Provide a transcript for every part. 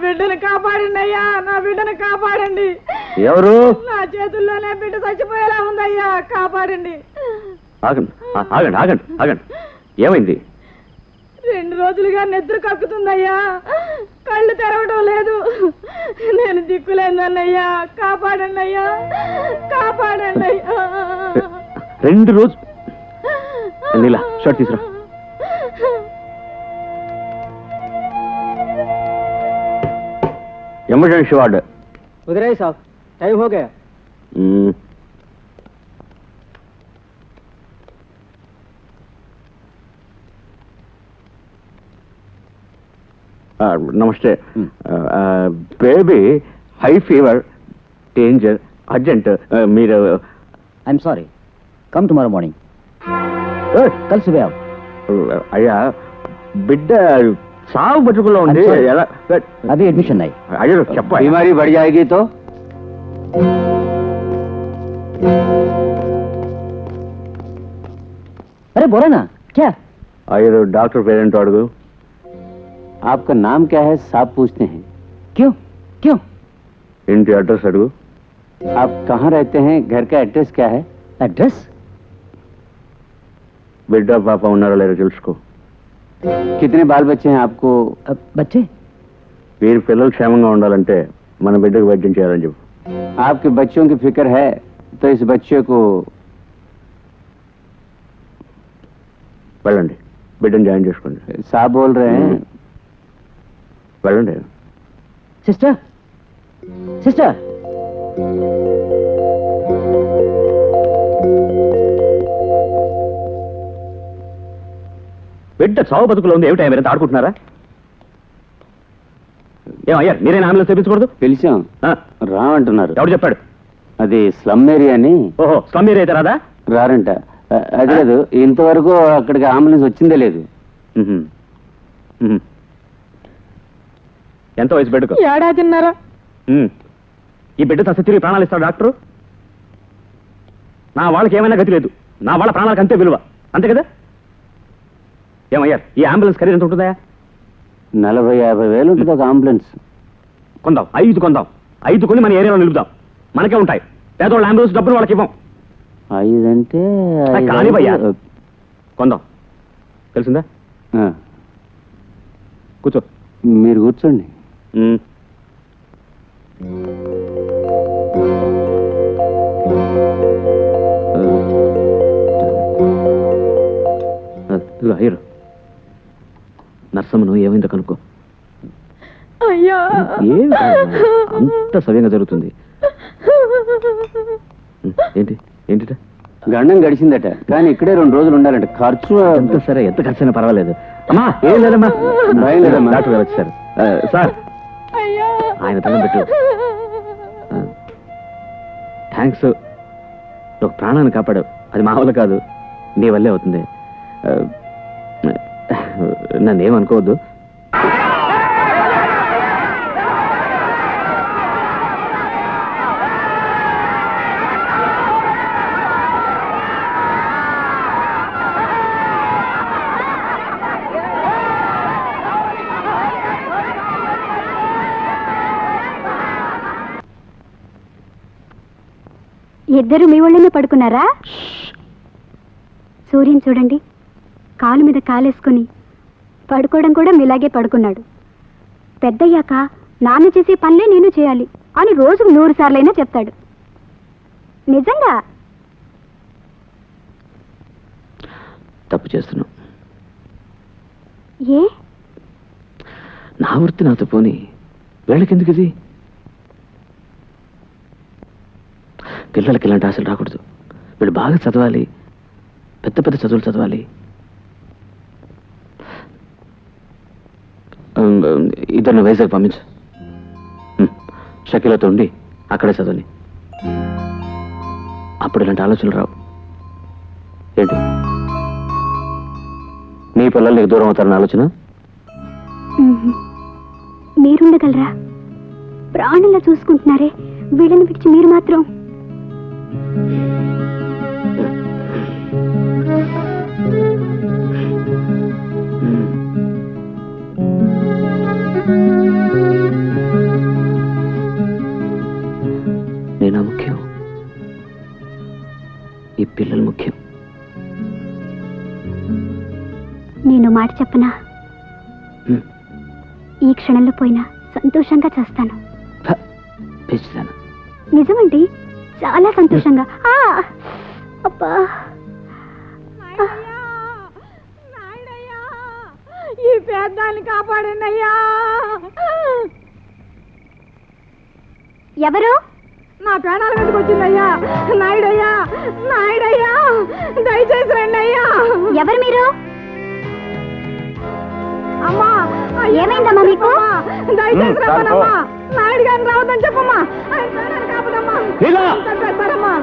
బిడ్డను కాపాడండి అయ్యా, నా బిడ్డను కాపాడండి. ఎవరు? నా చేతుల్లోనే బిడ్డ చచ్చిపోయేలా ఉందయ్యా, కాపాడండి. ఆగండి ఆగండి ఆగండి ఆగండి, ఏమైంది? 2 రోజులుగా నిద్ర కక్కుతుందయ్యా, కళ్ళు తెరవడం లేదు. నేను దిక్కులేదన్నయ్యా, కాపాడండి అయ్యా, కాపాడండి అయ్యా. 2 రోజు నీలా షర్ట్ తీసురా. Emergency ward. उधर ही साहब, टाइम हो गया. నమస్తే. Baby high fever, danger, urgent. మీరు I am sorry, come tomorrow morning. कल सुबह आओ. అయ్యా, బిడ్డ సాగు బతుకులో ఉంది. ఎలా? अभी एडमिशन नहीं. అయ్యో చెప్ప. बीमारी बढ़ जाएगी तो अरे बोला ना क्या. అయ్యో డాక్టర్ పేరెంట్ అడుగు. आपका नाम क्या है साहब पूछते हैं. क्यों क्यों. ఇంటి అడ్రస్ అడుగు. आप कहाँ रहते हैं, घर का एड्रेस क्या है. एड्रेस. బిడ్డ పాప ఉన్నారో లేదో తెలుసుకో. कितने बाल बच्चे हैं आपको. बच्चे. వీరి పిల్లలు క్షేమంగా ఉండాలంటే మన బిడ్డకు వైద్యం చేయాలని చెప్పు. आपके बच्चों की फिक्र है तो इस बच्चे को. వెళ్ళండి, బిడ్డను జాయిన్ చేసుకోండి. साहब बोल रहे हैं. వెళ్ళండి. Sister sister. బిడ్డ చావు బతుకులో ఉంది. ఏమిటా మీరు ఆడుకుంటున్నారా? ఏమయ్యా, మీరేనా అంబులెన్స్ తెప్పించకూడదు? పిలిచాం, రామంటున్నారు. ఎవడు చెప్పాడు? అది స్లమ్ ఏరియా అని. ఓహో, స్లమ్ ఏరియా అయితే రాదా? రారంట. అది లేదు, ఇంతవరకు అక్కడికి అంబులెన్స్ వచ్చిందే లేదు. ఎంత వయసు బిడ్డకు? 1.5 ఏడాదిన్నర. ఈ బిడ్డ తస తిరిగి ప్రాణాలు ఇస్తాడు డాక్టరు? నా వాళ్ళకి ఏమైనా గతి లేదు, నా వాళ్ళ ప్రాణాలకు అంతే విలువ, అంతే కదా? ఏమయ్యా, ఈ అంబులెన్స్ ఖరీదు ఎంత ఉంటుందా? 40-50 వేలు ఉంటుంది ఒక అంబులెన్స్. కొందాం, 5 కొందాం. 5 కొని మన ఏరియాలో నిలుపుదాం, మనకే ఉంటాయి. పేదవాళ్ళ అంబులెన్స్ డబ్బులు వాళ్ళకి ఇవ్వం. 5 అంటే కానివయ్యా, కొందాం. తెలిసిందా? కూర్చో. మీరు కూర్చోండి. హీరో నర్సమ్మను ఏమైందో కనుక్కో. అయ్యా, అంత సవ్యంగా జరుగుతుంది. ఏంటి ఏంటి గండం గడిచిందట, కానీ ఇక్కడే 2 రోజులు ఉండాలంట. ఖర్చు ఎంత సరే, ఎంత ఖర్చు అయినా పర్వాలేదు. అమ్మా ఏం లేదమ్మా, భయం లేదమ్మా. డాక్టర్ గారు వచ్చారు. సార్, ఆయన దండం పెట్టు. థ్యాంక్స్, ఒక ప్రాణాన్ని కాపాడావు. అది మా వల్ల కాదు, నీ వల్లే అవుతుంది. నన్నేమనుకోవద్దు. ఇద్దరు మీ ఒళ్ళనే పడుకున్నారా? సూర్యుని చూడండి, కాలు మీద కాలేసుకుని పడుకోవడం కూడా మీలాగే పడుకున్నాడు. పెద్దయ్యాక నాన్న చేసే పనులే నేను చేయాలి అని రోజుకు 100 సార్లైనా చెప్తాడు. నిజంగా తప్పు చేస్తున్నావు. ఏ? నా వృత్తి నాతో పోని, వీళ్ళకెందుకు ఇది? పిల్లలకి ఇలాంటి ఆశలు రాకూడదు. వీళ్ళు బాగా చదవాలి, పెద్ద పెద్ద చదువులు చదవాలి. ఇద్దరిని వైజాగ్ పంపించు. షకీలతో ఉండి అక్కడే చదవని. అప్పుడు ఇలాంటి ఆలోచనలు రావు. ఏంటి, నీ పిల్లలు నీకు దూరం అవుతారన్న ఆలోచన? మీరుండగలరా? ప్రాణంలా చూసుకుంటున్నారే, వీళ్ళని పిలిచి మీరు మాత్రం. నేను మాట చెప్పనా? ఈ క్షణంలో పోయినా సంతోషంగా చేస్తాను. నిజమండి, చాలా సంతోషంగా. అబ్బా, ఈ పేదాన్ని కాపాడండి అయ్యా. ఎవరు? నా ప్రాణాల మీదకి వచ్చిందయ్యా. నాయుడయ్యా, నాయుడయ్యా, దయచేసి రండి అయ్యా. ఎవరు మీరు? అమ్మా, ఏమైందమ్మా మీకు? దయచేసి రమ్మనమ్మా. నాయుడు గారిని రావద్దని చెప్పమ్మా. ఆయన ప్రాణాలు కాపదమ్మా. చంపేస్తారమ్మా.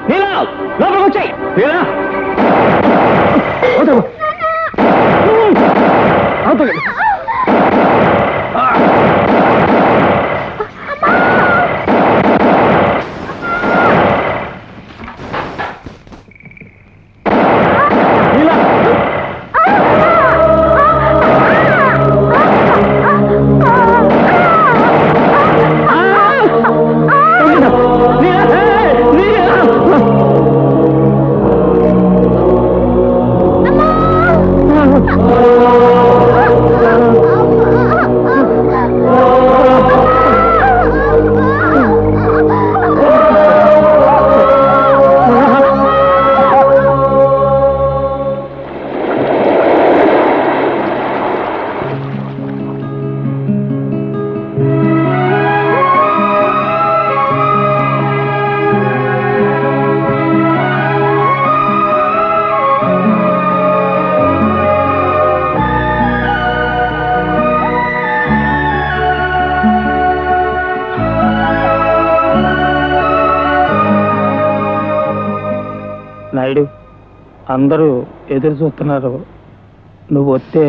నాయుడు, అందరూ ఎదురు చూస్తున్నారు. నువ్వు వస్తే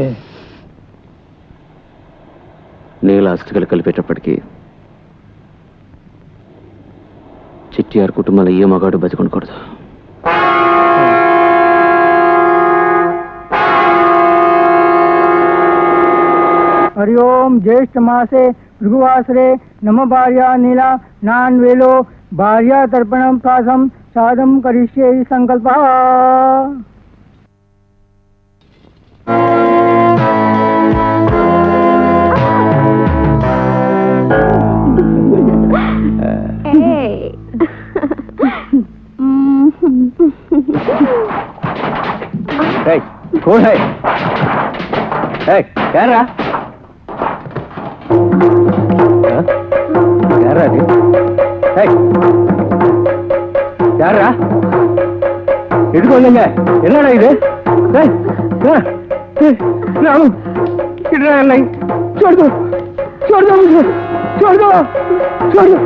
నీళ్ళ అస్థికలు కలిపేటప్పటికీ చిట్టియార్ కుటుంబంలో ఏ మగాడు బతికొనకూడదు. హరి ఓం జ్యేష్ఠ మాసే భృగువాసరే నమ భార్య నీల నాన్వేలో భార్య తర్పణం ప్రాసం సాధం కరిష్యే సంకల్ప. कौन है? क्या रहा? क्या रहा जी? क्या रहा? इधर என்னடா இது? राम किधर नहीं? छोड़ दो छोड़ दो मुझे, छोड़ दो छोड़ दो.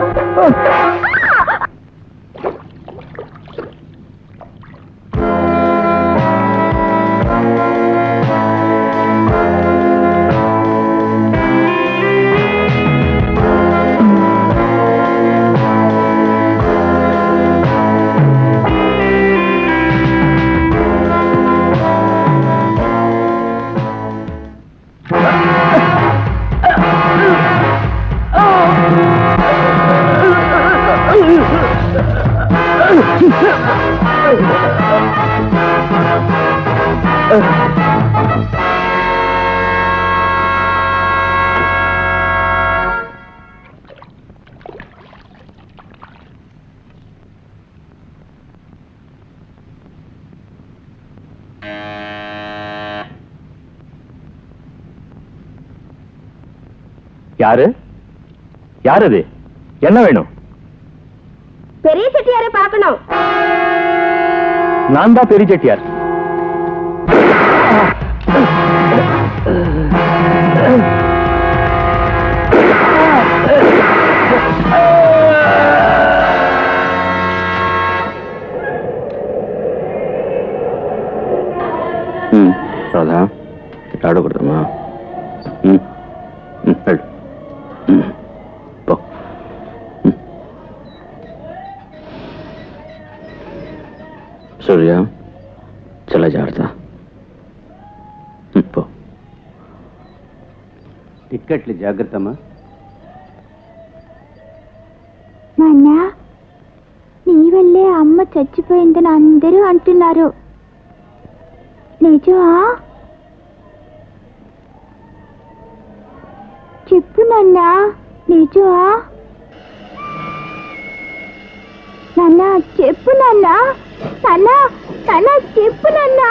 யாரு? யார் அது? என்ன வேணும்? பெரிய செட்டியாரை பார்க்கணும். நான் தான் பெரிய செட்டியார். రాధా ఆడకూడదమ్మా. సూర్య చల్ల జాగ్రత్త. టిక్కెట్లు జాగ్రత్త అమ్మా. నాన్న, నీ వల్లే అమ్మ చచ్చిపోయిందని అందరూ అంటున్నారు. నిజమా? నాన్నా నిజమా నాన్న చెప్పు నాన్న నాన్న నాన్న చెప్పు నాన్న